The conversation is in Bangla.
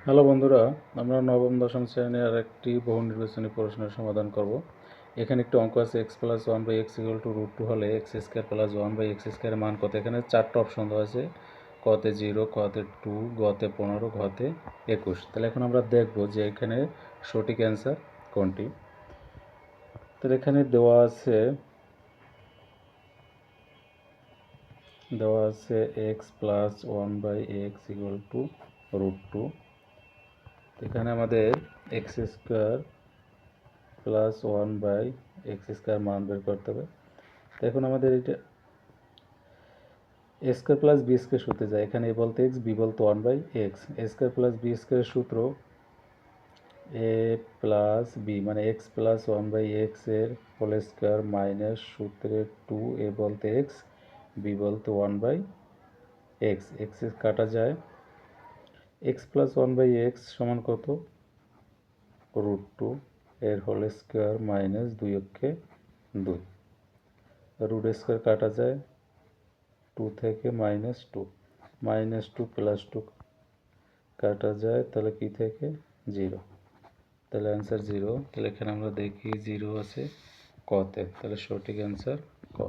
হ্যালো বন্ধুরা, আমরা নবম দশম শ্রেণীর আরেকটি বহু নির্বাচনী প্রশ্নের সমাধান করব। এখানে একটি অঙ্ক আছে x plus one by x equal to √2 হলে x square plus one by x স্কোয়ারের মান কত। এখানে চারটা অপশন দেওয়া আছে, কতে 0, কতে 2, গতে 15, ঘতে 21। তাহলে এখন আমরা দেখব যে এখানে সঠিক অ্যান্সার কোনটি। তাহলে এখানে দেওয়া আছে x plus one by x equal to √2। এখানে আমাদের x square plus one by x square মান বের করতে হবে। তো এখন আমাদের এটা a square plus b square সূত্রে যায়। এখানে এ বলতে এক্স, বি বলতে one by x. A square plus b স্কোয়ারের সূত্র এ প্লাস বি মানে x plus one by x এর হোল স্কোয়ার মাইনাস সূত্রে 2 এ বলতে এক্স, বি বলতে ওয়ান বাই এক্স। এক্স কাটা যায়, x plus one by x সমান কত, √2 এর হোল স্কোয়ার মাইনাস 2 অক্ষে 2। রুট স্কোয়ার কাটা যায়, 2 থেকে -2, -2 প্লাস 2 কাটা যায়, তাহলে কি থেকে 0। তাহলে অ্যান্সার 0। তাহলে এখানে আমরা দেখি 0 আছে কতে, তাহলে সঠিক অ্যান্সার ক।